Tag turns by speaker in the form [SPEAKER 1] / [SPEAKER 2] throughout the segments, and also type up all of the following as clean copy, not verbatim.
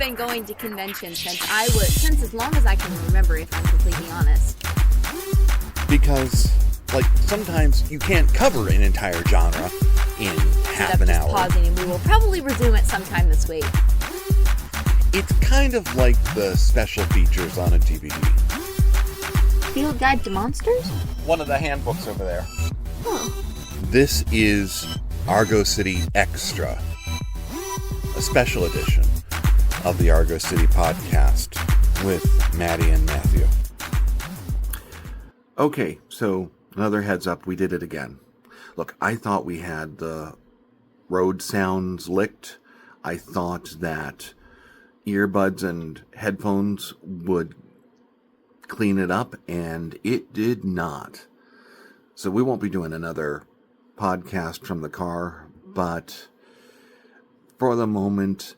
[SPEAKER 1] been going to conventions since as long as I can remember, if I'm completely honest.
[SPEAKER 2] Because, sometimes you can't cover an entire genre in half an hour.
[SPEAKER 1] Pausing, and we will probably resume it sometime this week.
[SPEAKER 2] It's kind of like the special features on a DVD.
[SPEAKER 1] Field Guide to Monsters?
[SPEAKER 3] One of the handbooks over there.
[SPEAKER 1] Huh.
[SPEAKER 2] This is Argo City Xtra, a special edition of the Argo City podcast with Maddie and Matthew. Okay, so another heads up, we did it again. Look, I thought we had the road sounds licked. I thought that earbuds and headphones would clean it up, and it did not. So we won't be doing another podcast from the car, but for the moment,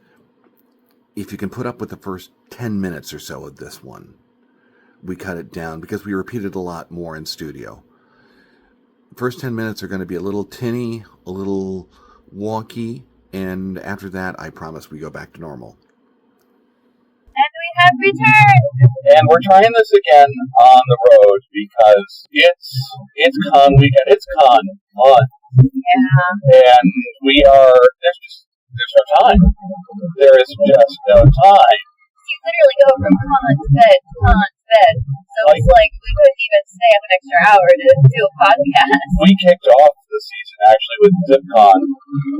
[SPEAKER 2] if you can put up with the first 10 minutes or so of this one, we cut it down because we repeated a lot more in studio. First 10 minutes are going to be a little tinny, a little wonky, and after that, I promise we go back to normal.
[SPEAKER 4] And we have returned!
[SPEAKER 3] And we're trying this again on the road because it's con weekend. It's con month.
[SPEAKER 4] Yeah.
[SPEAKER 3] And there's no time. There is just no time.
[SPEAKER 4] You literally go from con to bed to con to bed. So it's like we couldn't even stay up an extra hour to do a podcast.
[SPEAKER 3] We kicked off the season actually with ZipCon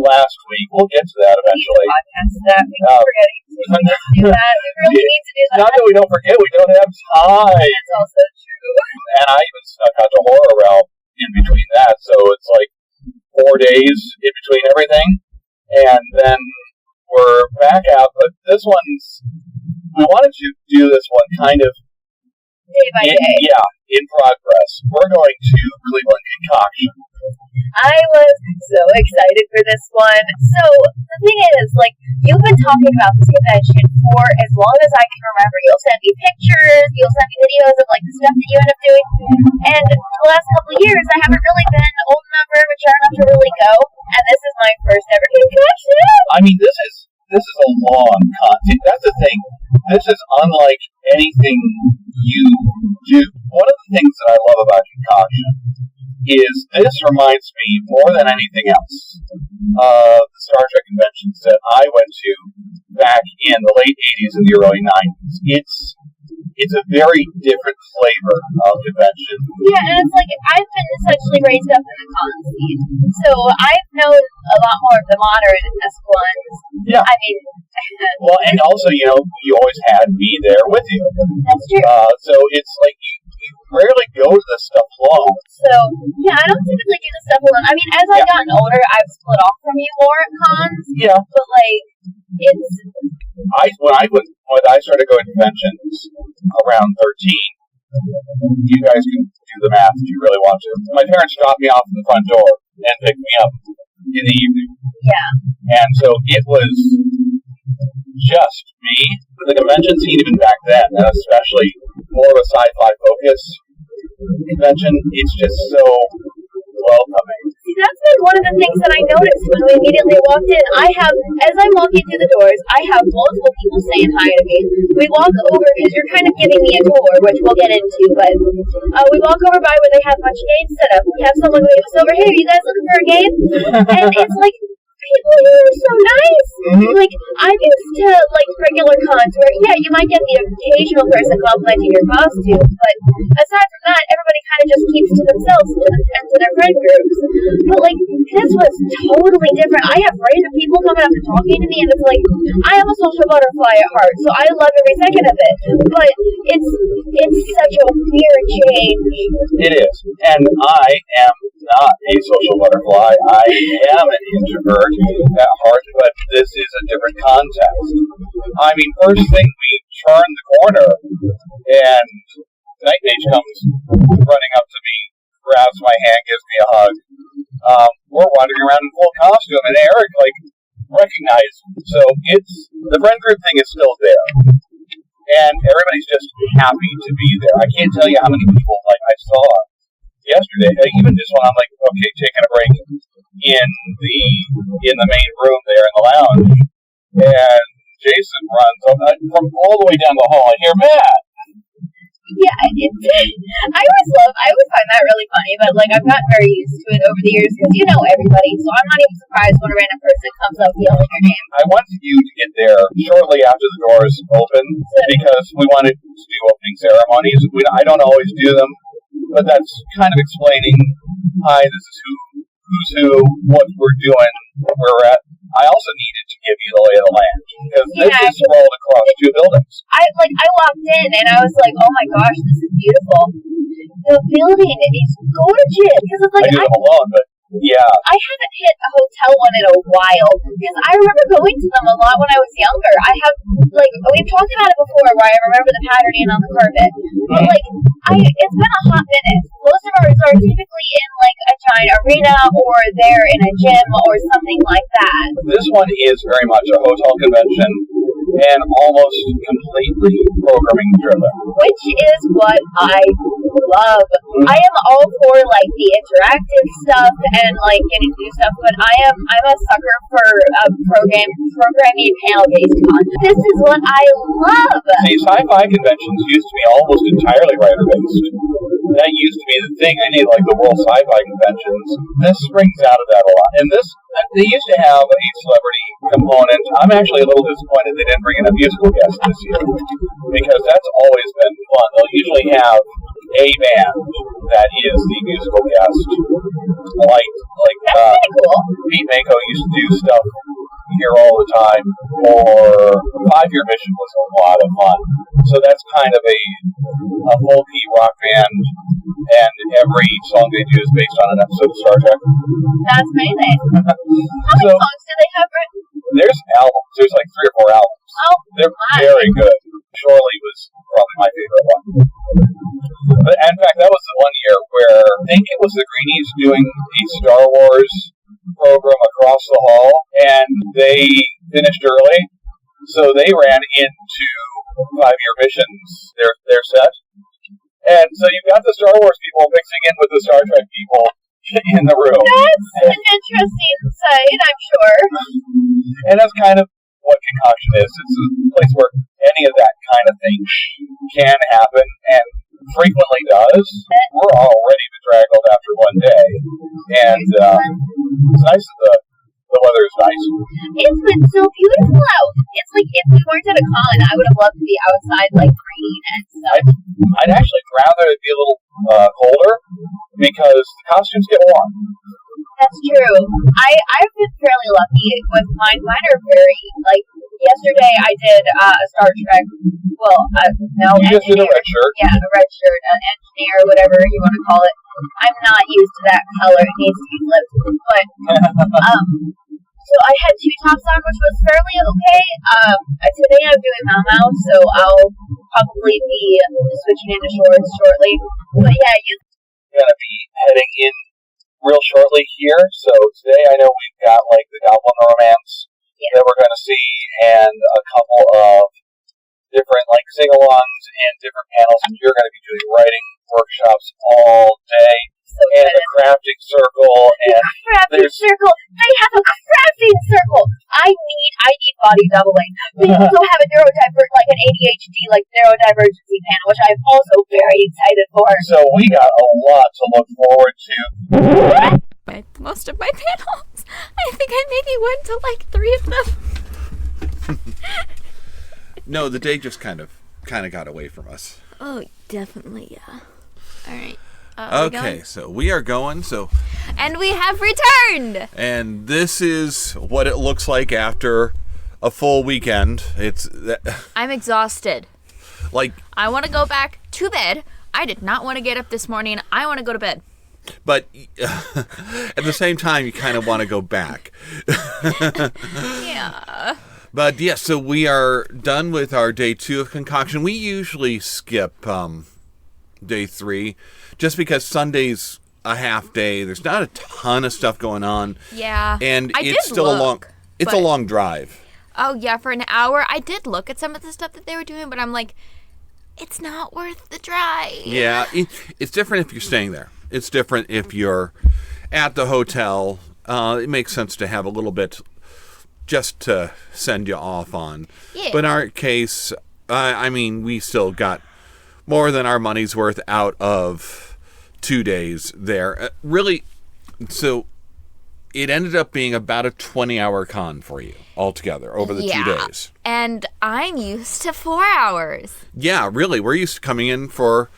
[SPEAKER 3] last week. We'll get to that eventually.
[SPEAKER 4] Podcast that. We keep forgetting to do that. We really need to do that.
[SPEAKER 3] Not that we don't forget, we don't have time.
[SPEAKER 4] That's also true.
[SPEAKER 3] And I even snuck out to Horror Realm in between that, so it's like 4 days in between everything. And then we're back out, but we wanted to do this one kind of
[SPEAKER 4] day by day.
[SPEAKER 3] Yeah, in progress. We're going to Cleveland ConCoction.
[SPEAKER 4] I was so excited for this one. So, the thing is, you've been talking about this convention for as long as I can remember. You'll send me pictures, you'll send me videos of, the stuff that you end up doing. And the last couple of years, I haven't really been old enough or mature enough to really go. And this is my first ever convention.
[SPEAKER 3] I mean, this is a long content. That's the thing. This is unlike anything you do. One of the things that I love about Concoction is this reminds me more than anything else of the Star Trek conventions that I went to back in the late 80s and the early 90s. It's a very different flavor of convention.
[SPEAKER 4] Yeah, and it's I've been essentially raised up in the con scene, so I've known a lot more of the modern-esque ones.
[SPEAKER 3] Yeah.
[SPEAKER 4] I mean...
[SPEAKER 3] well, and also, you always had me there with you.
[SPEAKER 4] That's true.
[SPEAKER 3] So it's you rarely go to this stuff alone.
[SPEAKER 4] So, yeah, I don't typically do this stuff alone. I mean, as I've gotten older, I've split off from you more at cons.
[SPEAKER 3] Yeah.
[SPEAKER 4] But, it's...
[SPEAKER 3] When I started going to conventions around 13, you guys can do the math if you really want to. My parents dropped me off at the front door and picked me up in the evening.
[SPEAKER 4] Yeah.
[SPEAKER 3] And so it was just me. The convention scene even back then, and especially more of a sci-fi focus convention, it's just so welcoming.
[SPEAKER 4] See, that's been one of the things that I noticed when we immediately walked in. As I'm walking through the doors, I have multiple people saying hi to me. We walk over, because you're kind of giving me a tour, which we'll get into, but we walk over by where they have a bunch of games set up. We have someone wave us over, hey, are you guys looking for a game? And it's people here are so nice.
[SPEAKER 3] Mm-hmm.
[SPEAKER 4] I'm used to, regular cons where, yeah, you might get the occasional person complimenting your costume, but aside from that, everybody kind of just keeps to themselves and to their friend groups. But, this was totally different. I have random people coming up and talking to me, and it's I am a social butterfly at heart, so I love every second of it. But it's such a weird change.
[SPEAKER 3] It is. And I am not a social butterfly. I am an introvert at heart, but this is a different context. I mean, first thing, we turn the corner, and Night Mage comes running up to me, grabs my hand, gives me a hug. We're wandering around in full costume, and Eric, recognized me. So the friend group thing is still there. And everybody's just happy to be there. I can't tell you how many people, I saw yesterday, even just when I'm okay, taking a break in the main room there in the lounge, and Jason runs from all the way down the hall. I hear Matt.
[SPEAKER 4] Yeah, I always find that really funny, but like I've gotten very used to it over the years because you know everybody, so I'm not even surprised when a random person comes up yelling your name.
[SPEAKER 3] I wanted you to get there shortly after the doors open because we wanted to do opening ceremonies. I don't always do them, but that's kind of explaining, hi, this is who's who, what we're doing, where we're at. I also needed to give you the lay of the land because this is sprawled across 2 buildings. I
[SPEAKER 4] walked in and I was like, oh my gosh, this is beautiful. The building is gorgeous because it's like
[SPEAKER 3] I do them alone, but yeah.
[SPEAKER 4] I haven't hit a hotel one in a while because I remember going to them a lot when I was younger. I have we've talked about it before where I remember the patterning on the carpet, but it's been a hot minute. Most of ours are typically in like a giant arena or they're in a gym or something like that.
[SPEAKER 3] This one is very much a hotel convention and almost completely programming driven,
[SPEAKER 4] which is what I love. I am all for like the interactive stuff and like getting to do stuff, but I'm a sucker for programming panel-based content. This is what I love.
[SPEAKER 3] See, sci-fi conventions used to be almost entirely writer-based. That used to be the thing. I need like the World Sci-Fi Conventions. This springs out of that a lot. And they used to have a celebrity component. I'm actually a little disappointed they didn't bring in a musical guest this year because that's always been fun. They'll usually have a band that is the musical guest. Like
[SPEAKER 4] cool.
[SPEAKER 3] Pete Mako used to do stuff here all the time, or 5-Year Mission was a lot of fun. So that's kind of a folky rock band, and every song they do is based on an episode of Star Trek.
[SPEAKER 4] That's amazing. How many songs do they have written?
[SPEAKER 3] There's albums. There's like 3 or 4 albums.
[SPEAKER 4] Oh,
[SPEAKER 3] they're very good. Shorely was probably my favorite one. But in fact, that was the one year where I think it was the Greenies doing a Star Wars program across the hall, and they finished early, so they ran into 5-Year Missions, their set. And so you've got the Star Wars people mixing in with the Star Trek people in the room.
[SPEAKER 4] That's an interesting sight, I'm sure.
[SPEAKER 3] And that's kind of what Concoction is. It's a place where any of that kind of thing can happen, and frequently does. We're already bedraggled after one day, and it's nice that the weather is nice.
[SPEAKER 4] It's been so beautiful out. It's like if we weren't at a con, I would have loved to be outside, like green and stuff.
[SPEAKER 3] I'd actually rather it be a little colder because the costumes get warm.
[SPEAKER 4] That's true. I've been fairly lucky with mine. Mine are very, like, yesterday I did a Star Trek,
[SPEAKER 3] You just did a red shirt.
[SPEAKER 4] Yeah, a red shirt, an engineer, whatever you want to call it. I'm not used to that color. It needs to be flipped. But, so I had 2 tops on, which was fairly okay. Today I'm doing Mau, so I'll probably be switching into shorts shortly. But yeah,
[SPEAKER 3] you're going to be heading in real shortly here. So today I know we've got like the Goblin Romance that we're going to see, and a couple of different like sing-alongs and different panels. And you're going to be doing writing workshops all day, and a crafting circle. And
[SPEAKER 4] crafting circle. They have a crafting circle. I need body doubling. They also have a like an ADHD, like neurodivergency panel, which I'm also very excited for.
[SPEAKER 3] So we got a lot to look forward to.
[SPEAKER 1] Most of my panels. I think I maybe went to like 3 of them.
[SPEAKER 2] No, the day just kind of got away from us.
[SPEAKER 1] Oh, definitely, yeah. All right.
[SPEAKER 2] Okay, so we are going.
[SPEAKER 1] And we have returned.
[SPEAKER 2] And this is what it looks like after a full weekend.
[SPEAKER 1] I'm exhausted.
[SPEAKER 2] Like,
[SPEAKER 1] I want to go back to bed. I did not want to get up this morning. I want to go to bed.
[SPEAKER 2] But at the same time, you kind of want to go back.
[SPEAKER 1] Yeah.
[SPEAKER 2] But yeah, so we are done with our day 2 of Concoction. We usually skip day 3 just because Sunday's a half day. There's not a ton of stuff going on.
[SPEAKER 1] Yeah.
[SPEAKER 2] And it's still a long drive.
[SPEAKER 1] Oh, yeah, for an hour. I did look at some of the stuff that they were doing, but I'm like, it's not worth the drive.
[SPEAKER 2] Yeah, it's different if you're staying there. It's different if you're at the hotel. It makes sense to have a little bit just to send you off on.
[SPEAKER 1] Yeah.
[SPEAKER 2] But in our case, I mean, we still got more than our money's worth out of 2 days there. Really, so it ended up being about a 20-hour con for you altogether over the 2 days.
[SPEAKER 1] And I'm used to 4 hours.
[SPEAKER 2] Yeah, really. We're used to coming in for,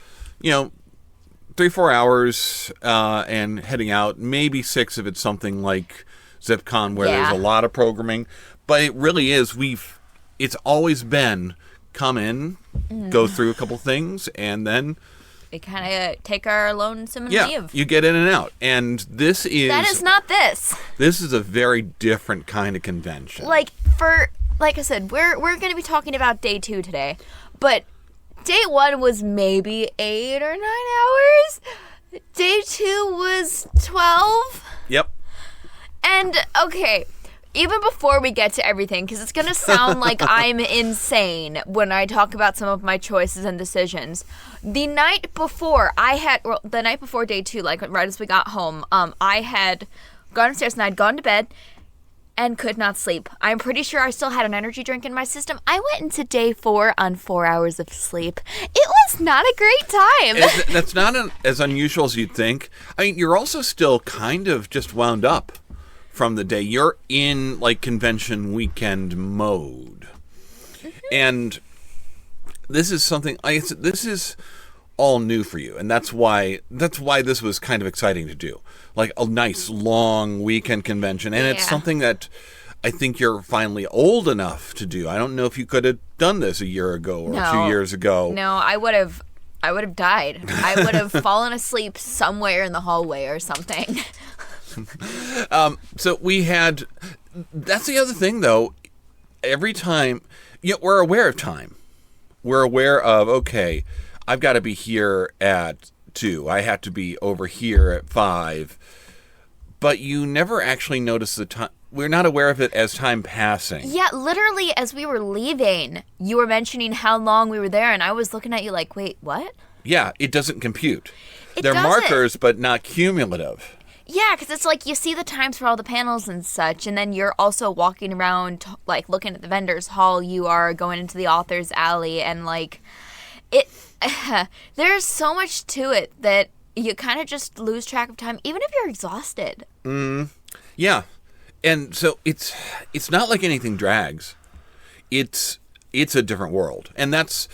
[SPEAKER 2] 3-4 hours and heading out. Maybe 6 if it's something like ZipCon where there's a lot of programming. But it really is. It's always been come in, go through a couple things, and then
[SPEAKER 1] We kind of take our lonesome and
[SPEAKER 2] yeah,
[SPEAKER 1] leave.
[SPEAKER 2] you get in and out. And this is...
[SPEAKER 1] That is not this.
[SPEAKER 2] This is a very different kind of convention.
[SPEAKER 1] Like I said, we're going to be talking about day 2 today. But day 1 was maybe 8 or 9 hours. Day 2 was 12.
[SPEAKER 2] Yep.
[SPEAKER 1] And, okay, even before we get to everything, because it's going to sound like I'm insane when I talk about some of my choices and decisions. The night before, the night before day 2, like right as we got home, I had gone upstairs and I'd gone to bed and could not sleep. I'm pretty sure I still had an energy drink in my system. I went into day 4 on 4 hours of sleep. It was not a great time.
[SPEAKER 2] That's not as unusual as you'd think. I mean, you're also still kind of just wound up from the day. You're in, like, convention weekend mode. Mm-hmm. And this is something... this is all new for you, and that's why this was kind of exciting to do. Like a nice long weekend convention, and it's something that I think you're finally old enough to do. I don't know if you could have done this a year ago or 2 years ago.
[SPEAKER 1] No, I would have died. I would have fallen asleep somewhere in the hallway or something.
[SPEAKER 2] So we had... That's the other thing, though. Every time... we're aware of time. We're aware of, okay, I've got to be here at 2. I have to be over here at 5. But you never actually notice the time. We're not aware of it as time passing.
[SPEAKER 1] Yeah, literally, as we were leaving, you were mentioning how long we were there, and I was looking at you like, wait, what?
[SPEAKER 2] Yeah, it doesn't compute.
[SPEAKER 1] They're
[SPEAKER 2] markers, but not cumulative.
[SPEAKER 1] Yeah, because it's like you see the times for all the panels and such, and then you're also walking around, like, looking at the vendor's hall. You are going into the author's alley, and, like, there's so much to it that you kind of just lose track of time, even if you're exhausted.
[SPEAKER 2] Yeah. And so it's not like anything drags. It's a different world. And that's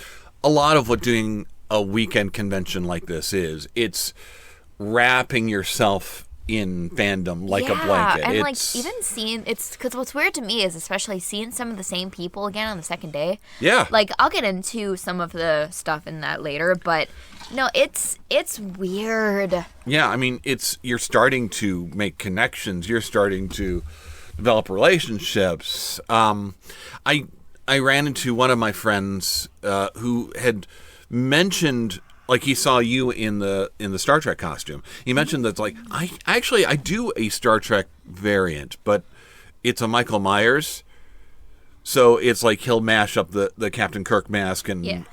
[SPEAKER 2] a lot of what doing a weekend convention like this is. It's wrapping yourself in fandom like a blanket.
[SPEAKER 1] And like even seeing because what's weird to me is especially seeing some of the same people again on the second day.
[SPEAKER 2] Yeah.
[SPEAKER 1] Like I'll get into some of the stuff in that later, but no, it's weird.
[SPEAKER 2] Yeah, I mean you're starting to make connections. You're starting to develop relationships. I ran into one of my friends who had mentioned. Like he saw you in the Star Trek costume. He mentioned that like I do a Star Trek variant, but it's a Michael Myers. So it's like he'll mash up the Captain Kirk mask and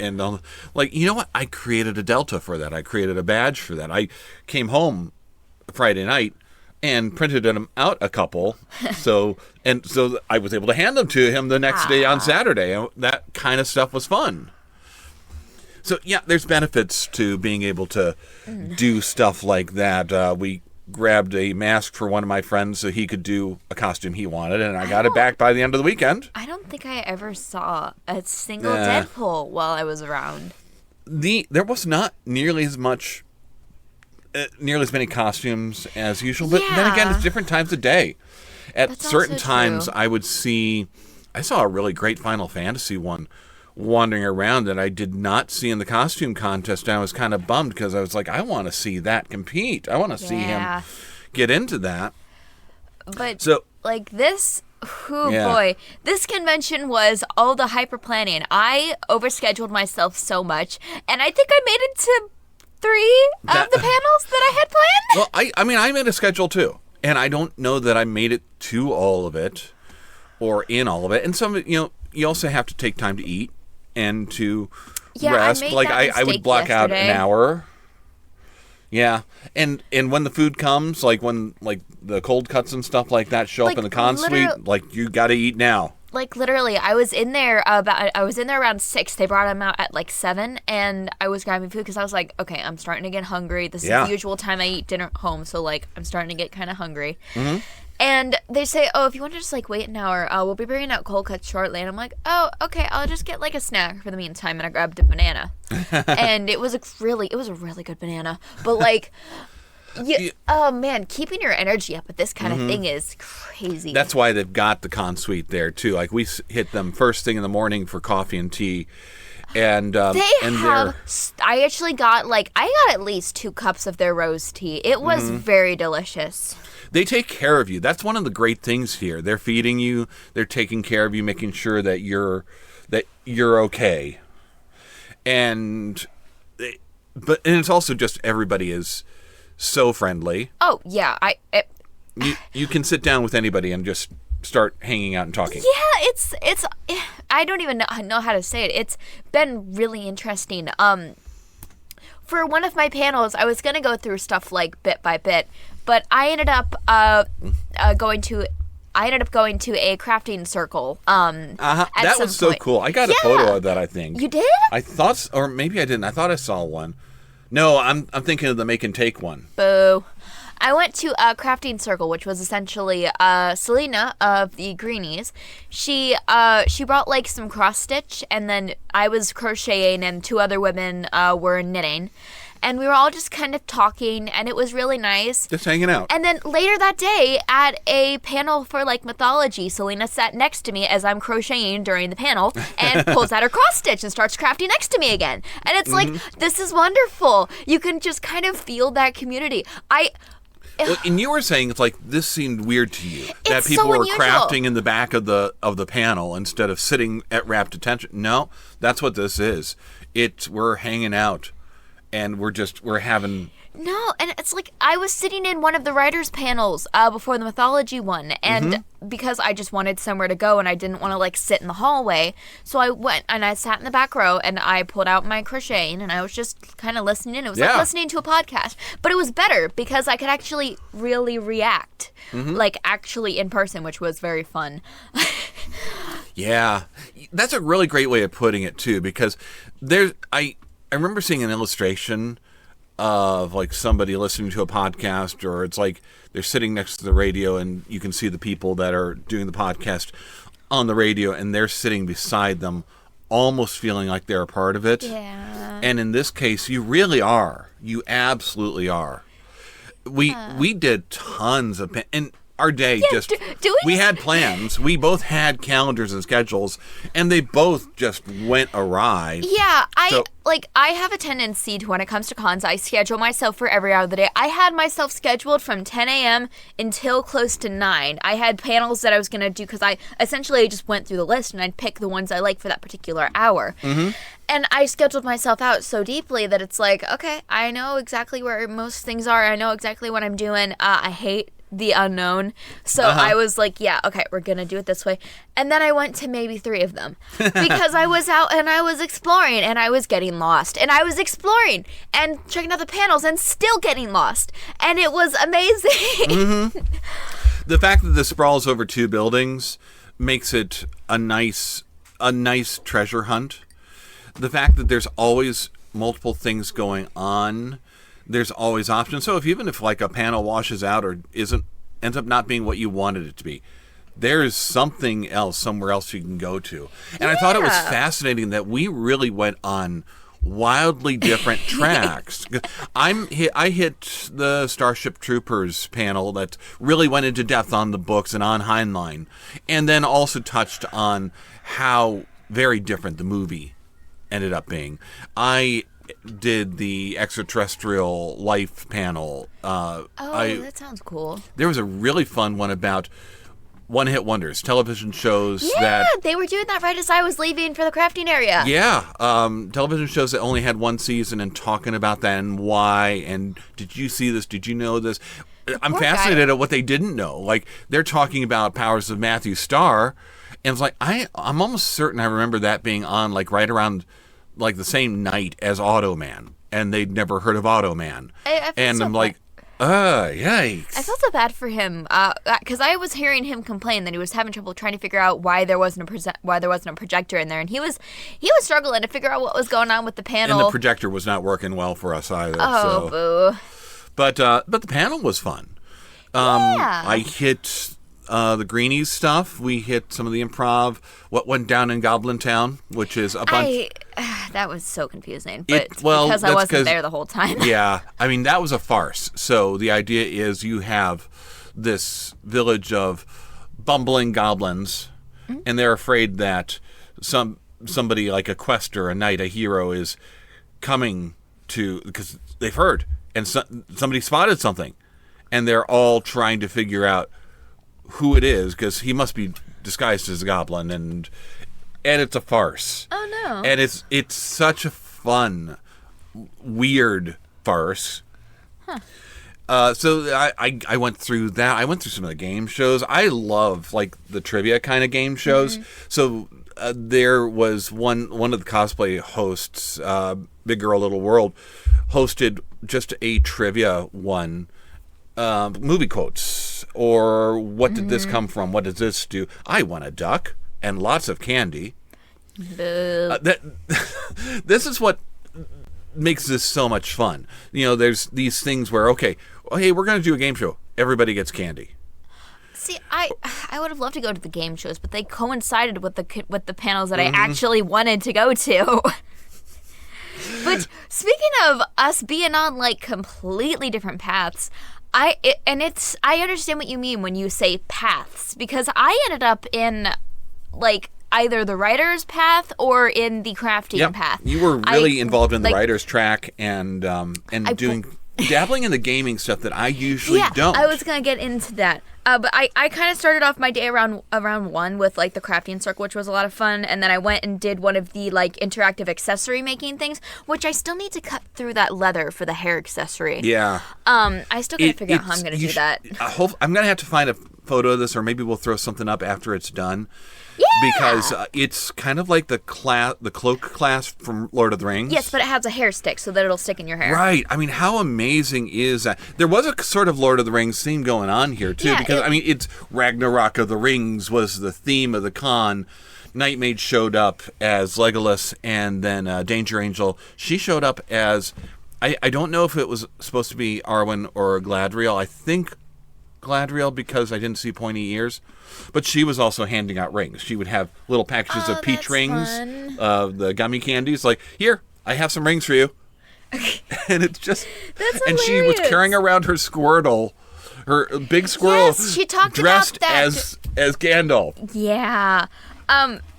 [SPEAKER 2] like you know what? I created a Delta for that. I created a badge for that. I came home Friday night and printed them out a couple. so I was able to hand them to him the next day on Saturday. And that kind of stuff was fun. So, yeah, there's benefits to being able to do stuff like that. We grabbed a mask for one of my friends so he could do a costume he wanted, and I got it back by the end of the weekend.
[SPEAKER 1] I don't think I ever saw a single Deadpool while I was around.
[SPEAKER 2] There was not nearly as many costumes as usual, but then again, it's different times of day. At certain times, true. I saw a really great Final Fantasy one wandering around that I did not see in the costume contest. And I was kind of bummed because I was like, I want to see that compete. I want to see him get into that.
[SPEAKER 1] But like this, boy, this convention was all the hyper planning. I overscheduled myself so much, and I think I made it to 3 of the panels that I had planned.
[SPEAKER 2] Well, I mean, I made a schedule too, and I don't know that I made it to all of it or in all of it. And some, you also have to take time to eat. And to rest, like I would block out an hour, Yeah, and when the food comes, like when the cold cuts and stuff like that show up in the con suite, like you got to eat now.
[SPEAKER 1] Like literally, I was in there around 6. They brought them out at like 7, and I was grabbing food because I was like, okay, I'm starting to get hungry. This is the usual time I eat dinner at home, so like I'm starting to get kind of hungry. Mm-hmm. And they say, oh, if you want to just like wait an hour, we'll be bringing out cold cuts shortly. And I'm like, oh, okay, I'll just get like a snack for the meantime. And I grabbed a banana, and it was a really good banana. But like, oh man, keeping your energy up with this kind of thing is crazy.
[SPEAKER 2] That's why they've got the con suite there too. Like we hit them first thing in the morning for coffee and tea. And
[SPEAKER 1] I actually got at least 2 cups of their rose tea. It was very delicious.
[SPEAKER 2] They take care of you. That's one of the great things here. They're feeding you. They're taking care of you, making sure that you're okay. And it's also just everybody is so friendly.
[SPEAKER 1] Oh yeah,
[SPEAKER 2] you can sit down with anybody and just start hanging out and talking.
[SPEAKER 1] Yeah, it's I don't even know how to say it. It's been really interesting. For one of my panels, I was gonna go through stuff like bit by bit, but I ended up going to a crafting circle.
[SPEAKER 2] That was so cool. I got a photo of that. I think
[SPEAKER 1] you did.
[SPEAKER 2] I thought, or maybe I didn't. I thought I saw one. No, I'm thinking of the make and take one.
[SPEAKER 1] Boo. I went to a crafting circle, which was essentially Selena of the Greenies. She brought like some cross stitch, and then I was crocheting, and 2 other women were knitting. And we were all just kind of talking, and it was really nice.
[SPEAKER 2] Just hanging out.
[SPEAKER 1] And then later that day, at a panel for, like, mythology, Selena sat next to me as I'm crocheting during the panel and pulls out her cross-stitch and starts crafting next to me again. And it's like, this is wonderful. You can just kind of feel that community.
[SPEAKER 2] And you were saying it's like this seemed weird to you, that
[SPEAKER 1] it's
[SPEAKER 2] people
[SPEAKER 1] so
[SPEAKER 2] were
[SPEAKER 1] unusual.
[SPEAKER 2] crafting in the back of the panel instead of sitting at rapt attention. No, that's what this is. We're hanging out. And we're having...
[SPEAKER 1] No, and it's like I was sitting in one of the writers' panels before the mythology one, and because I just wanted somewhere to go and I didn't want to like sit in the hallway, so I went and I sat in the back row and I pulled out my crocheting and I was just kind of listening in. It was like listening to a podcast, but it was better because I could actually really react, like actually in person, which was very fun.
[SPEAKER 2] Yeah, that's a really great way of putting it too, because I remember seeing an illustration of like somebody listening to a podcast, or it's like they're sitting next to the radio and you can see the people that are doing the podcast on the radio and they're sitting beside them almost feeling like they're a part of it.
[SPEAKER 1] Yeah.
[SPEAKER 2] And in this case, you really are. You absolutely are. We did tons of... And our day we had plans. We both had calendars and schedules, and they both just went awry.
[SPEAKER 1] Yeah, I have a tendency to, when it comes to cons, I schedule myself for every hour of the day. I had myself scheduled from 10 a.m. until close to 9. I had panels that I was going to do because I essentially just went through the list and I'd pick the ones I like for that particular hour. Mm-hmm. And I scheduled myself out so deeply that it's like, okay, I know exactly where most things are. I know exactly what I'm doing. I hate the unknown. So I was like, yeah, okay, we're going to do it this way. And then I went to maybe 3 of them because I was out and I was exploring and I was getting lost. And I was exploring and checking out the panels and still getting lost. And it was amazing. Mm-hmm.
[SPEAKER 2] The fact that this sprawls over 2 buildings makes it a nice treasure hunt. The fact that there's always multiple things going on, there's always options. So even if like a panel washes out or ends up not being what you wanted it to be, there's something else somewhere else you can go to. And I thought it was fascinating that we really went on wildly different tracks. I hit the Starship Troopers panel that really went into depth on the books and on Heinlein, and then also touched on how very different the movie ended up being. I did the extraterrestrial life panel.
[SPEAKER 1] That sounds cool.
[SPEAKER 2] There was a really fun one about one-hit wonders, television shows
[SPEAKER 1] they were doing that right as I was leaving for the crafting area.
[SPEAKER 2] Yeah, television shows that only had 1 season and talking about that and why, and did you see this, did you know this? I'm fascinated at what they didn't know. Like, they're talking about Powers of Matthew Starr, and it's like, I'm almost certain I remember that being on like right around like the same night as Automan. and they'd never heard of Automan.
[SPEAKER 1] I felt
[SPEAKER 2] And
[SPEAKER 1] so
[SPEAKER 2] I'm like, yikes.
[SPEAKER 1] I felt so bad for him because I was hearing him complain that he was having trouble trying to figure out why there wasn't a projector in there, and he was struggling to figure out what was going on with the panel.
[SPEAKER 2] And the projector was not working well for us either.
[SPEAKER 1] Oh, boo!
[SPEAKER 2] But the panel was fun.
[SPEAKER 1] Yeah.
[SPEAKER 2] I hit the Greenies stuff. We hit some of the improv. What went down in Goblin Town, which is a bunch.
[SPEAKER 1] That was so confusing. But because I wasn't there the whole time.
[SPEAKER 2] Yeah, I mean that was a farce. So the idea is you have this village of bumbling goblins, and they're afraid that somebody like a quest or a knight, a hero, is coming to because they've heard and somebody spotted something, and they're all trying to figure out who it is because he must be disguised as a goblin, and it's a farce.
[SPEAKER 1] Oh no!
[SPEAKER 2] And it's such a fun, weird farce. Huh. So I went through that. I went through some of the game shows. I love like the trivia kind of game shows. Mm-hmm. So there was one of the cosplay hosts, Big Girl Little World, hosted just a trivia one. Movie quotes, or what did this come from? What does this do? I want a duck and lots of candy. This is what makes this so much fun. You know, there's these things where, okay, hey, we're going to do a game show. Everybody gets candy.
[SPEAKER 1] See, I would have loved to go to the game shows, but they coincided with the panels that I actually wanted to go to. But speaking of us being on like completely different paths, I understand what you mean when you say paths, because I ended up in like either the writer's path or in the crafting path.
[SPEAKER 2] You were really involved in the writer's track and dabbling in the gaming stuff that I usually don't.
[SPEAKER 1] I was gonna get into that. But I kind of started off my day around 1 with like the crafting circle, which was a lot of fun, and then I went and did one of the like interactive accessory making things, which I still need to cut through that leather for the hair accessory.
[SPEAKER 2] Yeah.
[SPEAKER 1] I still gotta figure out how I'm gonna do that.
[SPEAKER 2] I'm gonna have to find a photo of this, or maybe we'll throw something up after it's done.
[SPEAKER 1] Yeah!
[SPEAKER 2] Because it's kind of like the cloak class from Lord of the Rings.
[SPEAKER 1] Yes, but it has a hair stick so that it'll stick in your hair.
[SPEAKER 2] Right. I mean, how amazing is that? There was a sort of Lord of the Rings theme going on here, too.
[SPEAKER 1] Yeah,
[SPEAKER 2] because, it's Ragnarok of the Rings was the theme of the con. Nightmaid showed up as Legolas, and then Danger Angel, she showed up as... I don't know if it was supposed to be Arwen or Gladriel. I think Gladriel, because I didn't see pointy ears. But she was also handing out rings. She would have little packages of peach rings, the gummy candies. Like, here, I have some rings for you. And it's just...
[SPEAKER 1] That's
[SPEAKER 2] and
[SPEAKER 1] hilarious.
[SPEAKER 2] she was carrying around her Squirtle, her big squirrel,
[SPEAKER 1] yes, she talked
[SPEAKER 2] dressed
[SPEAKER 1] about that.
[SPEAKER 2] as Gandalf.
[SPEAKER 1] Yeah.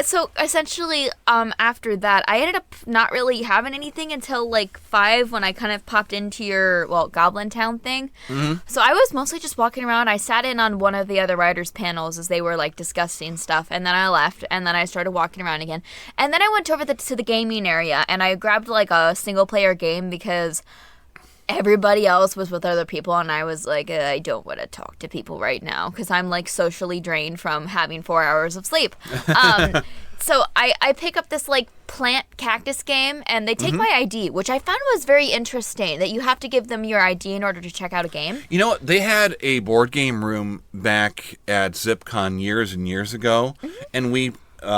[SPEAKER 1] So essentially, after that, I ended up not really having anything until like 5 when I kind of popped into your, Goblin Town thing. Mm-hmm. So I was mostly just walking around. I sat in on one of the other writers' panels as they were like discussing stuff, and then I left, and then I started walking around again. And then I went over to the gaming area, and I grabbed like a single player game because everybody else was with other people, and I was like, I don't want to talk to people right now because I'm like socially drained from having 4 hours of sleep. So I pick up this like plant cactus game, and they take my ID, which I found was very interesting, that you have to give them your ID in order to check out a game.
[SPEAKER 2] You know what? They had a board game room back at ZipCon years and years ago, and we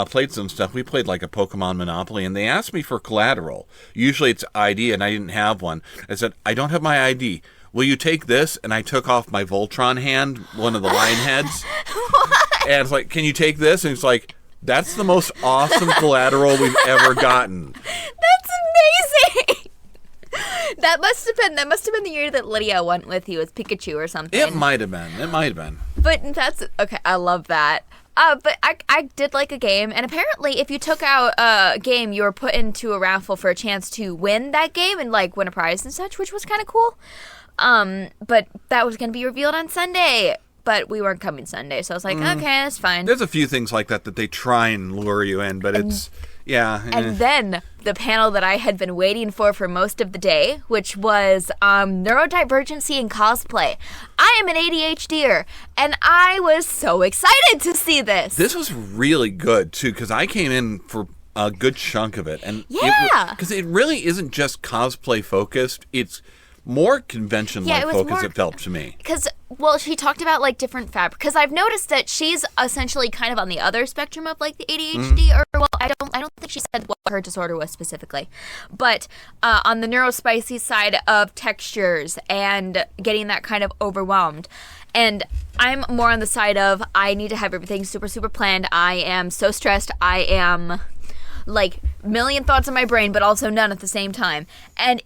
[SPEAKER 2] played some stuff. We played like a Pokemon Monopoly, and they asked me for collateral. Usually it's ID, and I didn't have one. I said, I don't have my ID. Will you take this? And I took off my Voltron hand, one of the lion heads. And it's like, can you take this? And it's like, that's the most awesome collateral we've ever gotten.
[SPEAKER 1] That's amazing. That must have been the year that Lydia went with you as Pikachu or something.
[SPEAKER 2] It might have been.
[SPEAKER 1] But that's okay. I love that. But I did like a game, and apparently if you took out a game, you were put into a raffle for a chance to win that game and like win a prize and such, which was kind of cool. But that was going to be revealed on Sunday, but we weren't coming Sunday, so I was like, okay, that's fine.
[SPEAKER 2] There's a few things like that they try and lure you in, but it's... Yeah.
[SPEAKER 1] And then the panel that I had been waiting for most of the day, which was neurodivergency in cosplay. I am an ADHDer, and I was so excited to see this.
[SPEAKER 2] This was really good, too, because I came in for a good chunk of it. And
[SPEAKER 1] Yeah.
[SPEAKER 2] Because it really isn't just cosplay focused. It's more convention-like focus, it felt to me.
[SPEAKER 1] Because, well, she talked about, like, different fabric. Because I've noticed that she's essentially kind of on the other spectrum of, like, the ADHD. Or, well, I don't think she said what her disorder was specifically. But on the neurospicy side of textures and getting that kind of overwhelmed. And I'm more on the side of I need to have everything super, super planned. I am so stressed. I am, like, million thoughts in my brain, but also none at the same time. And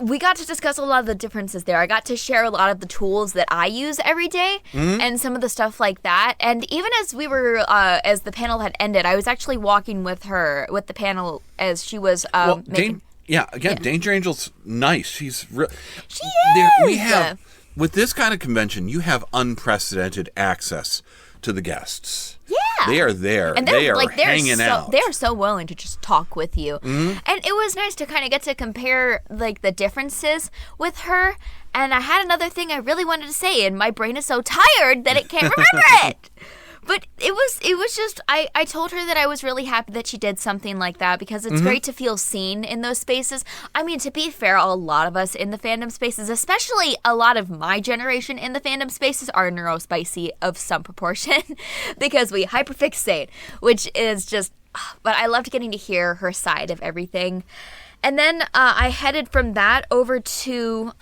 [SPEAKER 1] we got to discuss a lot of the differences there. I got to share a lot of the tools that I use every day and some of the stuff like that. And even as we were, as the panel had ended, I was actually walking with her, with the panel as she was making...
[SPEAKER 2] Danger Angel's nice. She's real.
[SPEAKER 1] She is!
[SPEAKER 2] We have, with this kind of convention, you have unprecedented access to the guests.
[SPEAKER 1] Yeah.
[SPEAKER 2] They are there.
[SPEAKER 1] And
[SPEAKER 2] they are hanging out.
[SPEAKER 1] They're so willing to just talk with you. And it was nice to kind of get to compare, like, the differences with her. And I had another thing I really wanted to say, and my brain is so tired that it can't remember it. But it was just, I told her that I was really happy that she did something like that because it's great to feel seen in those spaces. I mean, to be fair, a lot of us in the fandom spaces, especially a lot of my generation in the fandom spaces, are neurospicy of some proportion because we hyperfixate, which is just, but I loved getting to hear her side of everything. And then I headed from that over to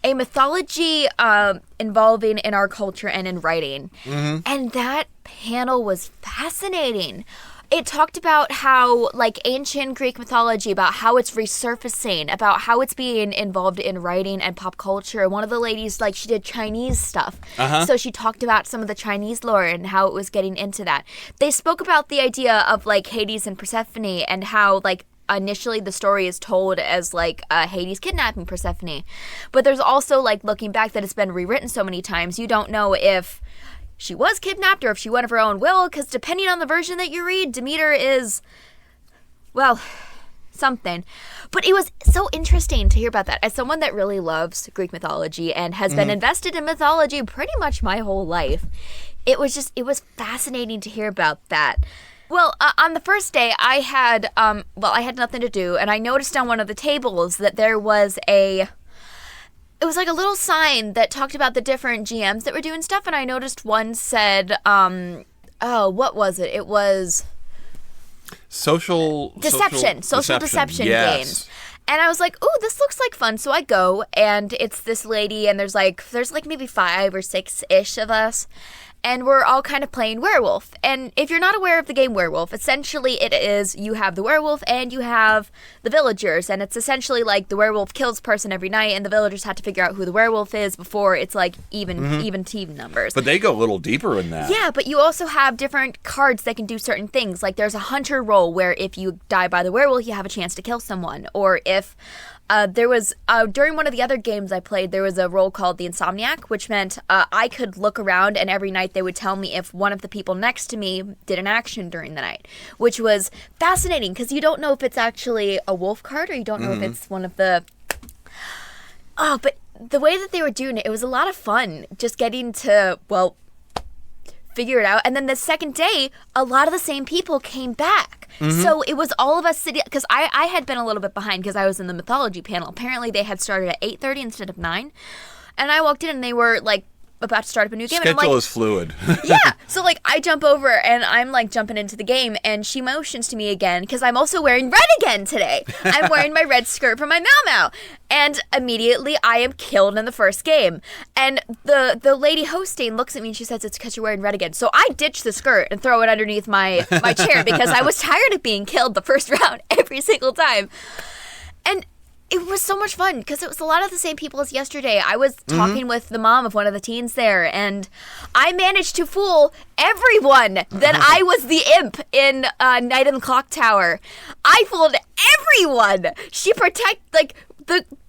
[SPEAKER 1] a mythology involving in our culture and in writing. And that panel was fascinating. It talked about how, like, ancient Greek mythology, about how it's resurfacing, about how it's being involved in writing and pop culture. One of the ladies, like, she did Chinese stuff. So she talked about some of the Chinese lore and how it was getting into that. They spoke about the idea of, like, Hades and Persephone and how, like, initially the story is told as, like, Hades kidnapping Persephone. But there's also, like, looking back that it's been rewritten so many times, you don't know if she was kidnapped or if she went of her own will, because depending on the version that you read, Demeter is, well, something. But it was so interesting to hear about that. As someone that really loves Greek mythology and has been invested in mythology pretty much my whole life, it was fascinating to hear about that. Well, on the first day, I had nothing to do, and I noticed on one of the tables that there was it was like a little sign that talked about the different GMs that were doing stuff, and I noticed one said, what was it? It was... Social deception games. And I was like, ooh, this looks like fun. So I go, and it's this lady, and there's maybe 5 or 6-ish of us. And we're all kind of playing werewolf. And if you're not aware of the game Werewolf, essentially it is you have the werewolf and you have the villagers. And it's essentially like the werewolf kills a person every night and the villagers have to figure out who the werewolf is before it's like even team numbers.
[SPEAKER 2] But they go a little deeper in that.
[SPEAKER 1] Yeah, but you also have different cards that can do certain things. Like there's a hunter role where if you die by the werewolf, you have a chance to kill someone. Or if... there was, during one of the other games I played, there was a role called the Insomniac, which meant I could look around and every night they would tell me if one of the people next to me did an action during the night, which was fascinating because you don't know if it's actually a wolf card or you don't know if it's one of the... Oh, but the way that they were doing it, it was a lot of fun just getting to, well, figure it out. And then the second day, a lot of the same people came back. So it was all of us sitting, because I had been a little bit behind because I was in the mythology panel. Apparently they had started at 8:30 instead of 9. And I walked in and they were like about to start up a new game.
[SPEAKER 2] Schedule
[SPEAKER 1] and I'm like,
[SPEAKER 2] is fluid.
[SPEAKER 1] yeah. So like I jump over and I'm like jumping into the game and she motions to me again because I'm also wearing red again today. I'm wearing my red skirt from my Mau Mau. And immediately I am killed in the first game. And the lady hosting looks at me and she says, it's because you're wearing red again. So I ditch the skirt and throw it underneath my chair because I was tired of being killed the first round every single time. And it was so much fun because it was a lot of the same people as yesterday. I was talking with the mom of one of the teens there, and I managed to fool everyone that I was the imp in Night in the Clock Tower. I fooled everyone. She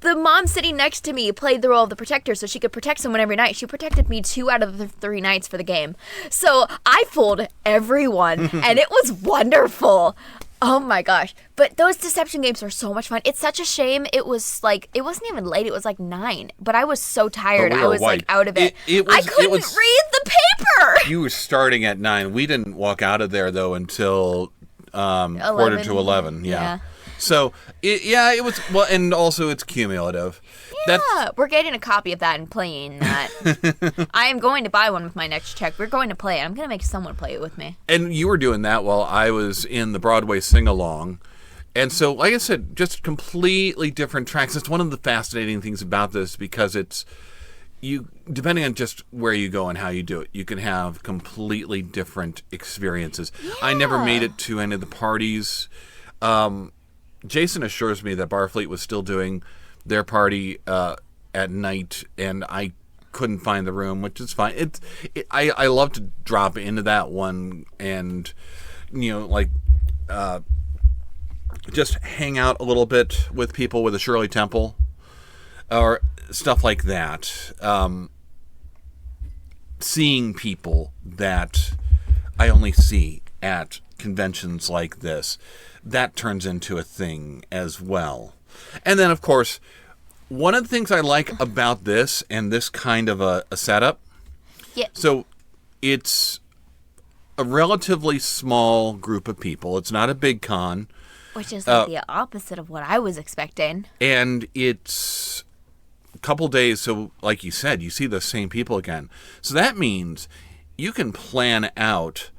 [SPEAKER 1] the mom sitting next to me played the role of the protector so she could protect someone every night. She protected me 2 out of the 3 nights for the game. So I fooled everyone, and it was wonderful. Oh my gosh. But those deception games are so much fun. It's such a shame. It was like, it wasn't even late. It was like 9. But I was so tired. I was like out of it. I couldn't read the paper.
[SPEAKER 2] You were starting at 9. We didn't walk out of there though until quarter to 11. Yeah. So, it was, well, and also it's cumulative.
[SPEAKER 1] Yeah, we're getting a copy of that and playing that. I am going to buy one with my next check. We're going to play it. I'm going to make someone play it with me.
[SPEAKER 2] And you were doing that while I was in the Broadway sing-along. And so, like I said, just completely different tracks. It's one of the fascinating things about this because it's, depending on just where you go and how you do it, you can have completely different experiences. Yeah. I never made it to any of the parties. Jason assures me that Barfleet was still doing their party at night, and I couldn't find the room, which is fine. I love to drop into that one and, just hang out a little bit with people with a Shirley Temple or stuff like that. Seeing people that I only see at conventions like this, that turns into a thing as well. And then, of course, one of the things I like about this and this kind of a setup, so it's a relatively small group of people. It's not a big con.
[SPEAKER 1] Which is like the opposite of what I was expecting. And
[SPEAKER 2] it's a couple days, so like you said, you see the same people again. So that means you can plan out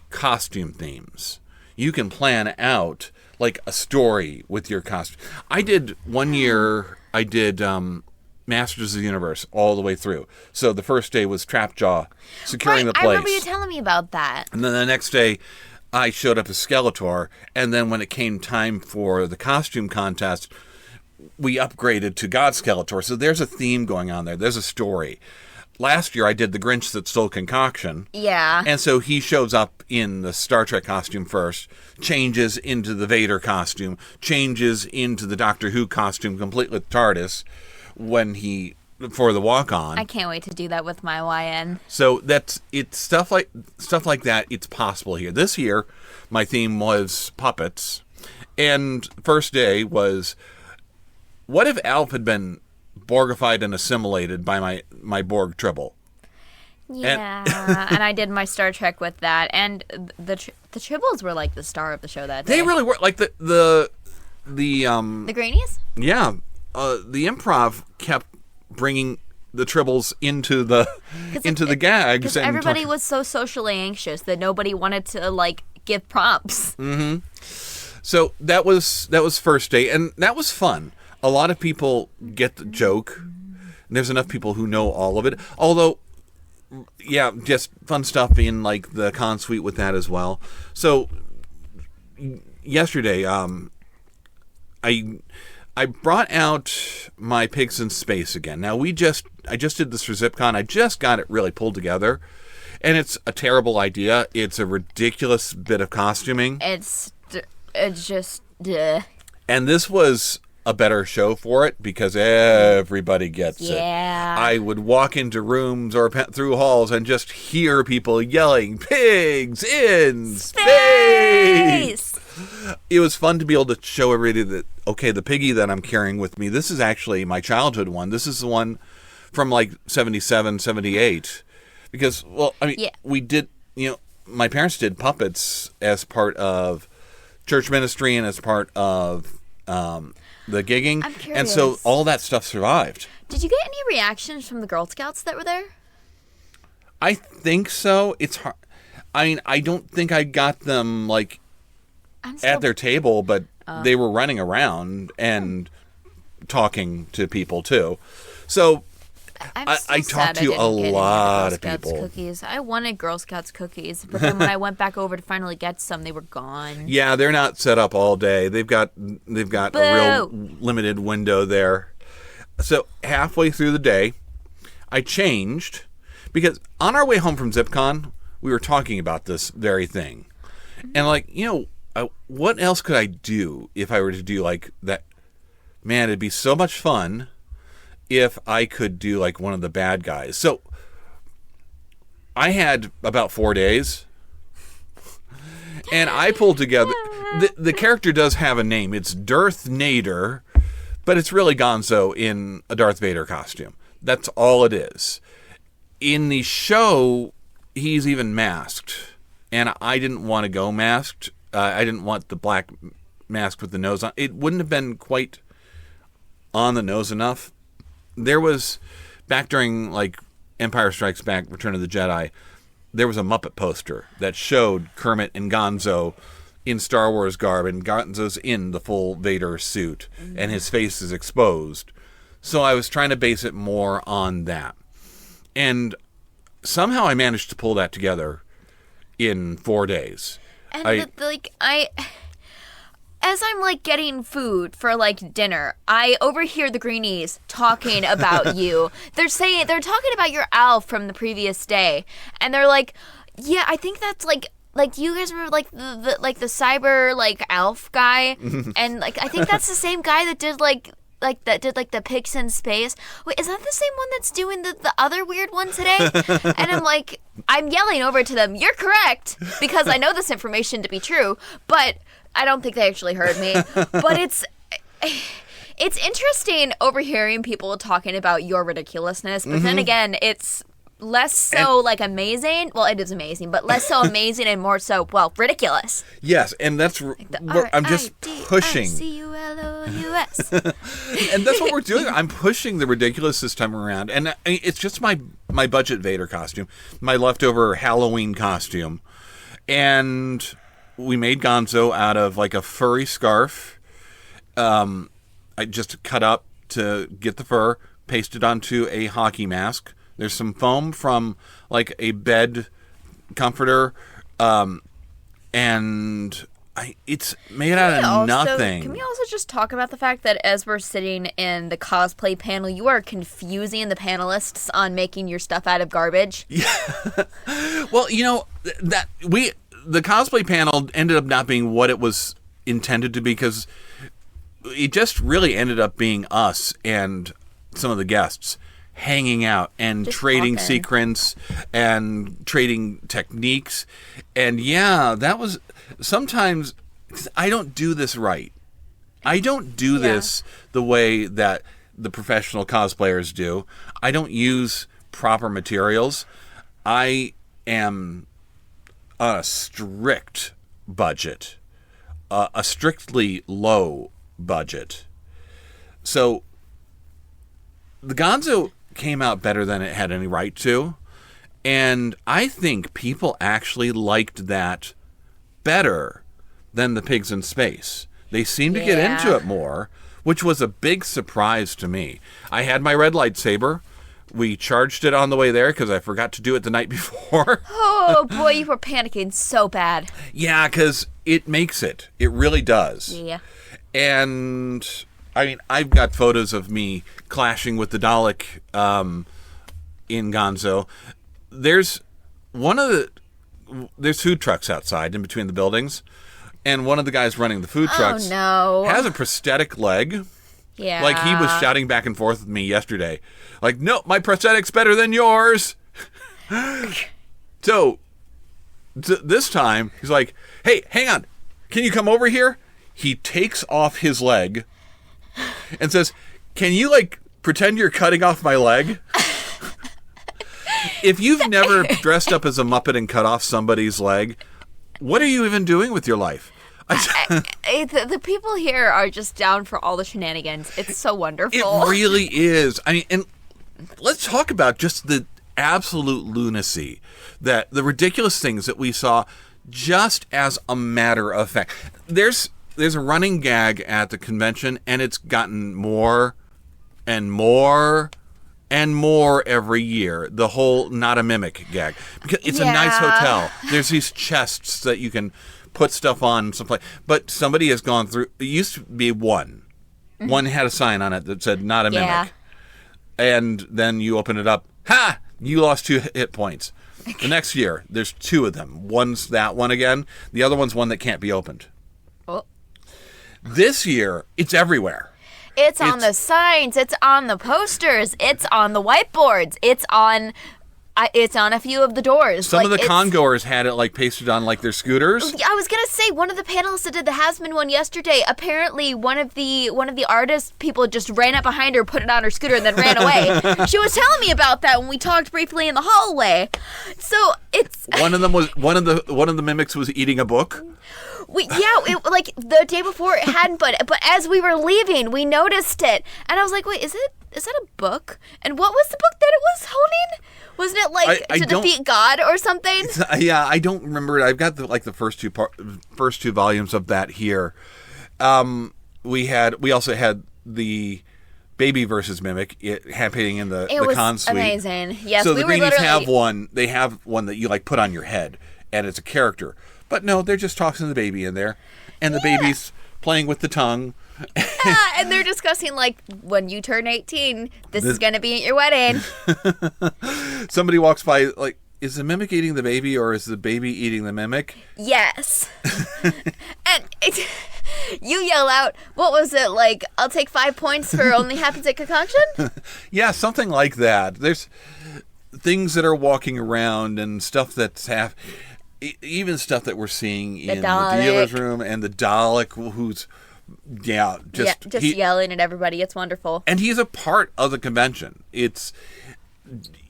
[SPEAKER 2] costume themes. You can plan out like a story with your costume. I did one year, Masters of the Universe all the way through. So the first day was Trapjaw securing the place. I
[SPEAKER 1] remember you telling me about that.
[SPEAKER 2] And then the next day, I showed up as Skeletor. And then when it came time for the costume contest, we upgraded to God Skeletor. So there's a theme going on there. There's a story. Last year, I did the Grinch that stole concoction.
[SPEAKER 1] Yeah.
[SPEAKER 2] And so he shows up in the Star Trek costume first, changes into the Vader costume, changes into the Doctor Who costume, complete with TARDIS, for the walk-on.
[SPEAKER 1] I can't wait to do that with my YN.
[SPEAKER 2] So it's stuff like that. It's possible here. This year, my theme was puppets, and first day was, what if Alf had been Borgified and assimilated by my Borg Tribble?
[SPEAKER 1] Yeah, and I did my Star Trek with that, and the Tribbles were like the star of the show that day.
[SPEAKER 2] They really were, like the
[SPEAKER 1] Greenies.
[SPEAKER 2] Yeah, the improv kept bringing the Tribbles into the gags,
[SPEAKER 1] because everybody was so socially anxious that nobody wanted to give prompts.
[SPEAKER 2] Mm-hmm. So that was first day, and that was fun. A lot of people get the joke. There's enough people who know all of it. Although, yeah, just fun stuff in the con suite with that as well. So yesterday, I brought out my Pigs in Space again. Now I just did this for ZipCon. I just got it really pulled together, and it's a terrible idea. It's a ridiculous bit of costuming.
[SPEAKER 1] It's just.
[SPEAKER 2] And this was a better show for it because everybody gets it.
[SPEAKER 1] Yeah.
[SPEAKER 2] I would walk into rooms or through halls and just hear people yelling, "Pigs in space!" It was fun to be able to show everybody that, okay, the piggy that I'm carrying with me, this is actually my childhood one. This is the one from 77, 78. Because, we did, my parents did puppets as part of church ministry and as part of the gigging.
[SPEAKER 1] I'm curious.
[SPEAKER 2] And so all that stuff survived.
[SPEAKER 1] Did you get any reactions from the Girl Scouts that were there?
[SPEAKER 2] I think so. It's hard. I don't think I got them at their table, but they were running around and talking to people too. So I talked to a lot of people.
[SPEAKER 1] Cookies. I wanted Girl Scouts cookies, but then when I went back over to finally get some, they were gone.
[SPEAKER 2] Yeah, they're not set up all day. They've got a real limited window there. So halfway through the day, I changed because on our way home from ZipCon, we were talking about this very thing, and what else could I do if I were to do that? Man, it'd be so much fun if I could do one of the bad guys. So I had about 4 days, and I pulled together. The character does have a name. It's Darth Nader, but it's really Gonzo in a Darth Vader costume. That's all it is. In the show, he's even masked, and I didn't want to go masked I didn't want the black mask with the nose on. It wouldn't have been quite on the nose enough. There was, back during like Empire Strikes Back, Return of the Jedi, there was a Muppet poster that showed Kermit and Gonzo in Star Wars garb, and Gonzo's in the full Vader suit, and his face is exposed. So I was trying to base it more on that. And somehow I managed to pull that together in 4 days.
[SPEAKER 1] And as I'm like getting food for like dinner, I overhear the greenies talking about you. They're talking about your Alf from the previous day, and they're like, yeah, I think that's like you guys remember like the cyber like Alf guy, and like I think that's the same guy that did the pics in space. Wait, is that the same one that's doing the other weird one today? And I'm yelling over to them, you're correct, because I know this information to be true, but I don't think they actually heard me. But it's interesting overhearing people talking about your ridiculousness, but then again, it's less so like amazing. Well, it is amazing, but less so amazing and more so, well, ridiculous.
[SPEAKER 2] Yes, and that's I'm just pushing.
[SPEAKER 1] C-U-L-O-U-S.
[SPEAKER 2] And that's what we're doing. I'm pushing the ridiculous this time around. And it's just my budget Vader costume, my leftover Halloween costume. And we made Gonzo out of like a furry scarf. I just cut up to get the fur, pasted onto a hockey mask. There's some foam from like a bed comforter, and it's made out of nothing.
[SPEAKER 1] Can we also just talk about the fact that as we're sitting in the cosplay panel, you are confusing the panelists on making your stuff out of garbage?
[SPEAKER 2] Yeah. Well, the cosplay panel ended up not being what it was intended to be, because it just really ended up being us and some of the guests hanging out and just trading talking. Secrets and trading techniques. And yeah, that was sometimes I don't do this right. I don't do this the way that the professional cosplayers do. I don't use proper materials. I am on a strict budget, a strictly low budget. So the Gonzo came out better than it had any right to, and I think people actually liked that better than the pigs in space. They seemed to get into it more, which was a big surprise to me. I had my red lightsaber. We charged it on the way there because I forgot to do it the night before.
[SPEAKER 1] Oh boy, you were panicking so bad.
[SPEAKER 2] Yeah, because it makes it. It really does.
[SPEAKER 1] Yeah.
[SPEAKER 2] And I mean, I've got photos of me clashing with the Dalek in Gonzo. There's food trucks outside in between the buildings, and one of the guys running the food trucks has a prosthetic leg.
[SPEAKER 1] Yeah.
[SPEAKER 2] Like he was shouting back and forth with me yesterday. Like, no, my prosthetic's better than yours. So this time, he's like, hey, hang on. Can you come over here? He takes off his leg and says, can you, like, pretend you're cutting off my leg? If you've never dressed up as a Muppet and cut off somebody's leg, what are you even doing with your life?
[SPEAKER 1] The people here are just down for all the shenanigans. It's so wonderful.
[SPEAKER 2] It really is. I mean, and let's talk about just the absolute lunacy, that the ridiculous things that we saw just as a matter of fact. There's a running gag at the convention, and it's gotten more and more and more every year. The whole not a mimic gag. Because it's a nice hotel. There's these chests that you can put stuff on someplace. But somebody has gone through, it used to be one. Mm-hmm. One had a sign on it that said not a mimic. And then you open it up. Ha! You lost 2 hit points. The next year, there's 2 of them. One's that one again. The other one's one that can't be opened.
[SPEAKER 1] Oh.
[SPEAKER 2] This year, it's everywhere.
[SPEAKER 1] It's on the signs. It's on the posters. It's on the whiteboards. It's on a few of the doors.
[SPEAKER 2] Some of the con-goers had it like pasted on like their scooters.
[SPEAKER 1] I was gonna say, one of the panelists that did the Hasman one yesterday, apparently one of the artist people just ran up behind her, put it on her scooter, and then ran away. She was telling me about that when we talked briefly in the hallway. So it's
[SPEAKER 2] one of the mimics was eating a book.
[SPEAKER 1] like the day before it hadn't, but as we were leaving, we noticed it, and I was like, wait, is that a book? And what was the book that it was holding? Wasn't it like to defeat God or something?
[SPEAKER 2] Yeah, I don't remember it. I've got the first two volumes of that here. We also had the Baby versus Mimic happening in the con suite.
[SPEAKER 1] Amazing. Yes,
[SPEAKER 2] so
[SPEAKER 1] we
[SPEAKER 2] the
[SPEAKER 1] were
[SPEAKER 2] Greenies
[SPEAKER 1] literally...
[SPEAKER 2] have one. They have one that you like put on your head, and it's a character. But no, they're just tossing the baby in there, and the baby's playing with the tongue.
[SPEAKER 1] And they're discussing, like, when you turn 18, this is going to be at your wedding.
[SPEAKER 2] Somebody walks by, like, is the mimic eating the baby, or is the baby eating the mimic?
[SPEAKER 1] Yes. And you yell out, what was it, like, I'll take 5 points for only happens at concoction?
[SPEAKER 2] Yeah, something like that. There's things that are walking around and stuff that's even stuff that we're seeing in the dealer's room, and the Dalek who's just
[SPEAKER 1] yelling at everybody. It's wonderful.
[SPEAKER 2] And he's a part of the convention. It's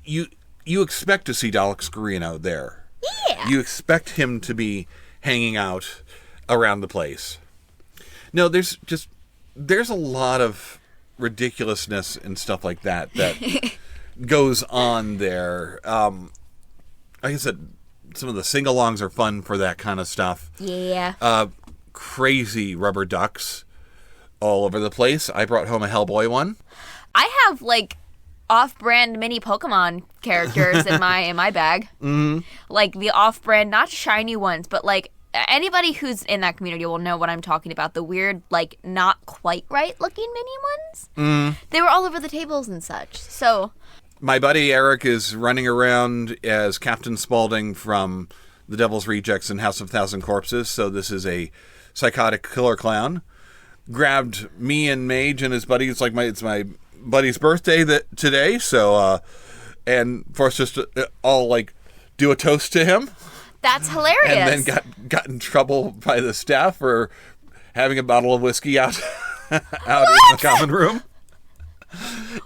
[SPEAKER 2] you expect to see Dalek scurrying out there.
[SPEAKER 1] Yeah.
[SPEAKER 2] You expect him to be hanging out around the place. No, there's a lot of ridiculousness and stuff like that goes on there. Like I said, some of the sing-alongs are fun for that kind of stuff.
[SPEAKER 1] Yeah.
[SPEAKER 2] Crazy rubber ducks all over the place. I brought home a Hellboy one.
[SPEAKER 1] I have, like, off-brand mini Pokemon characters in my bag. Mm-hmm. Like, the off-brand, not shiny ones, but, like, anybody who's in that community will know what I'm talking about. The weird, like, not quite right-looking mini ones. Mm. They were all over the tables and such, so...
[SPEAKER 2] My buddy Eric is running around as Captain Spaulding from The Devil's Rejects and House of Thousand Corpses, so this is a psychotic killer clown. Grabbed me and Mage and his buddy. It's my buddy's birthday today, so and forced us to all like do a toast to him.
[SPEAKER 1] That's hilarious.
[SPEAKER 2] And then got in trouble by the staff for having a bottle of whiskey out in the common room.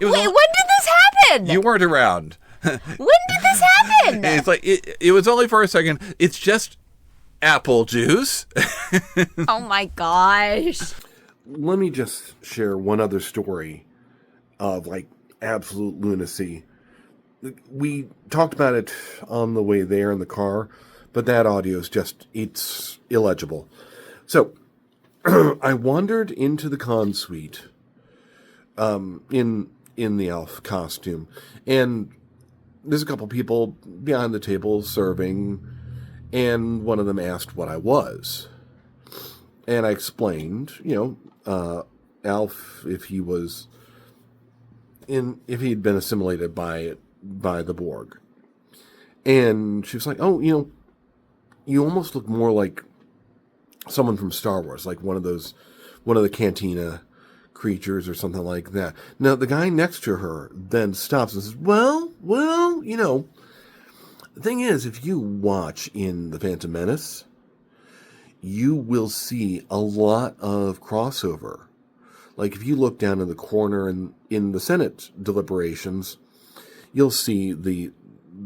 [SPEAKER 1] Wait, when did this happen?
[SPEAKER 2] You weren't around.
[SPEAKER 1] When did this happen?
[SPEAKER 2] It's like it was only for a second. It's just apple juice.
[SPEAKER 1] Oh my gosh.
[SPEAKER 5] Let me just share one other story of like absolute lunacy. We talked about it on the way there in the car, but that audio is it's illegible. So I wandered into the con suite in the elf costume, and there's a couple people behind the table serving, and one of them asked what I was. And I explained, Alf, if he'd been assimilated by the Borg. And she was like, oh, you almost look more like someone from Star Wars, like one of the Cantina creatures or something like that. Now, the guy next to her then stops and says, well, the thing is, if you watch in The Phantom Menace, you will see a lot of crossover. Like, if you look down in the corner in the Senate deliberations, you'll see the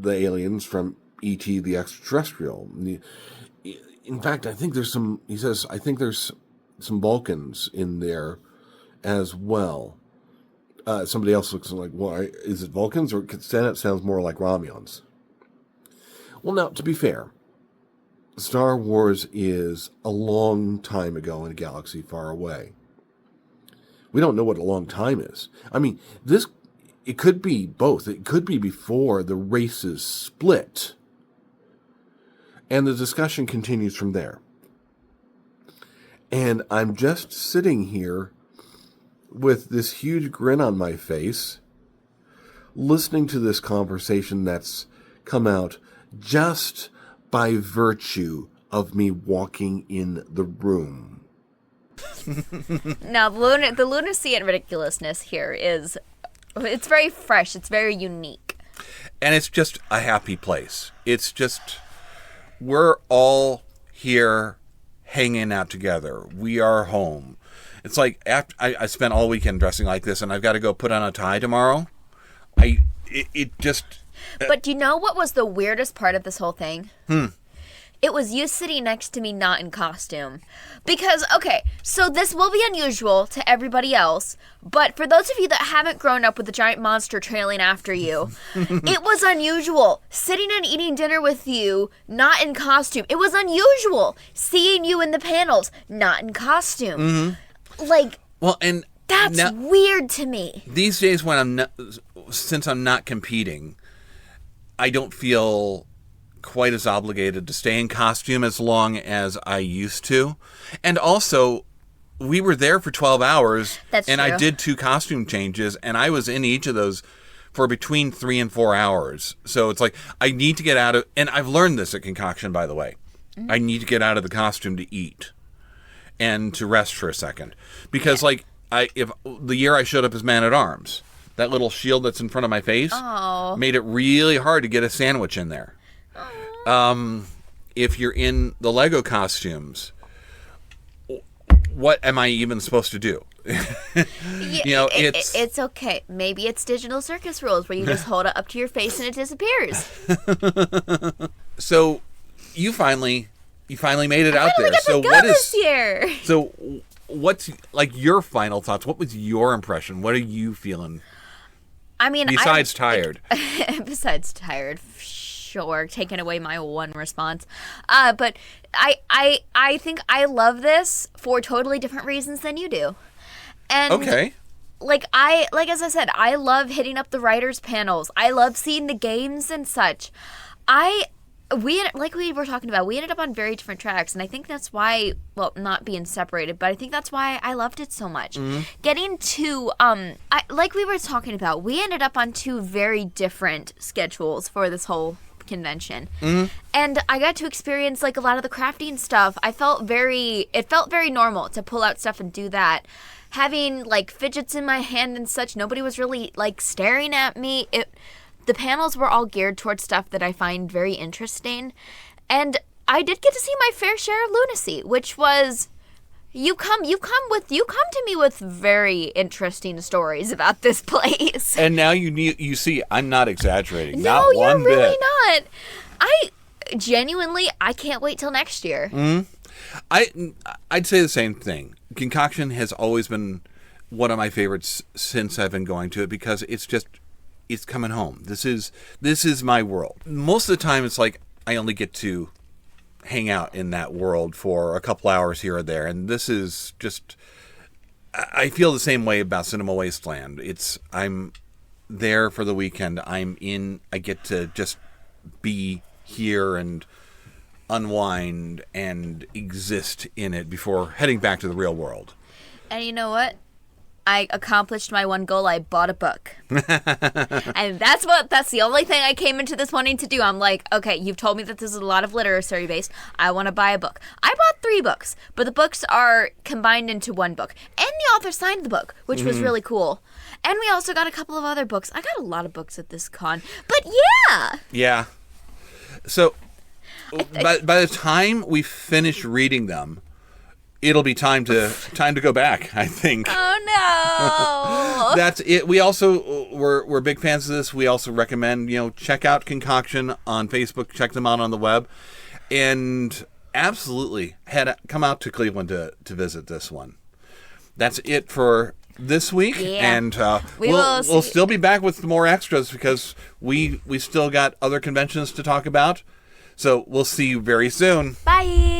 [SPEAKER 5] aliens from E.T. the Extraterrestrial. In fact, I think there's some Vulcans in there as well. Somebody else looks like, well, is it Vulcans? Or Senate sounds more like Romulans. Well, now, to be fair, Star Wars is a long time ago in a galaxy far away. We don't know what a long time is. I mean, it could be both. It could be before the races split. And the discussion continues from there. And I'm just sitting here with this huge grin on my face, listening to this conversation that's come out just by virtue of me walking in the room.
[SPEAKER 1] Now, the lunacy and ridiculousness here it's very fresh. It's very unique.
[SPEAKER 2] And it's just a happy place. It's just, we're all here hanging out together. We are home. It's like, after I spent all weekend dressing like this, and I've got to go put on a tie tomorrow. It just...
[SPEAKER 1] But do you know what was the weirdest part of this whole thing? it was you sitting next to me not in costume. Because, okay, so this will be unusual to everybody else, but for those of you that haven't grown up with a giant monster trailing after you, it was unusual sitting and eating dinner with you not in costume. It was unusual seeing you in the panels not in costume. Like,
[SPEAKER 6] well, and
[SPEAKER 1] that's
[SPEAKER 6] now,
[SPEAKER 1] weird to me.
[SPEAKER 6] These days since I'm not competing, I don't feel quite as obligated to stay in costume as long as I used to. And also, we were there for 12 hours.
[SPEAKER 1] That's
[SPEAKER 6] and
[SPEAKER 1] true.
[SPEAKER 6] I did 2 costume changes, and I was in each of those for between 3 and 4 hours. So it's like, I need to get out of, and I've learned this at Concoction, by the way. I need to get out of the costume to eat and to rest for a second. Because if the year I showed up as Man-at-Arms, that little shield that's in front of my face made it really hard to get a sandwich in there. If you're in the Lego costumes, what am I even supposed to do?
[SPEAKER 1] It's okay. Maybe it's digital circus rules where you just hold it up to your face and it disappears.
[SPEAKER 6] So you finally made it out there.
[SPEAKER 1] So what is this year?
[SPEAKER 6] So what's your final thoughts? What was your impression? What are you feeling?
[SPEAKER 1] I mean,
[SPEAKER 6] besides tired.
[SPEAKER 1] Besides tired. Sure, taking away my one response. But I think I love this for totally different reasons than you do. And
[SPEAKER 6] okay.
[SPEAKER 1] As I said, I love hitting up the writers' panels. I love seeing the games and such. We were talking about, we ended up on very different tracks, and I think that's why, well, not being separated, but I think that's why I loved it so much. Getting to, like we were talking about, we ended up on 2 very different schedules for this whole convention. And I got to experience, a lot of the crafting stuff. It felt very normal to pull out stuff and do that. Having, fidgets in my hand and such, nobody was really, staring at me. The panels were all geared towards stuff that I find very interesting. And I did get to see my fair share of lunacy, which was, you come to me with very interesting stories about this place.
[SPEAKER 6] And now you see, I'm not exaggerating.
[SPEAKER 1] No,
[SPEAKER 6] not one
[SPEAKER 1] you're really
[SPEAKER 6] bit.
[SPEAKER 1] not. I can't wait till next year.
[SPEAKER 6] I'd say the same thing. Concoction has always been one of my favorites since I've been going to it, because it's coming home. This is my world. Most of the time, it's like I only get to hang out in that world for a couple hours here or there, and this is just. I feel the same way about Cinema Wasteland. I'm there for the weekend. I get to just be here and unwind and exist in it before heading back to the real world.
[SPEAKER 1] And you know what? I accomplished my one goal. I bought a book. And that's the only thing I came into this wanting to do. I'm like, okay, you've told me that this is a lot of literacy based. I want to buy a book. I bought 3 books, but the books are combined into one book. And the author signed the book, which was really cool. And we also got a couple of other books. I got a lot of books at this con. But yeah.
[SPEAKER 6] Yeah. So by the time we finish reading them, it'll be time to go back, I think.
[SPEAKER 1] Oh no.
[SPEAKER 6] That's it. We also we're big fans of this. We also recommend, check out Concoction on Facebook, check them out on the web, and absolutely come out to Cleveland to visit this one. That's it for this week, and we'll still be back with more extras because we still got other conventions to talk about. So we'll see you very soon.
[SPEAKER 1] Bye.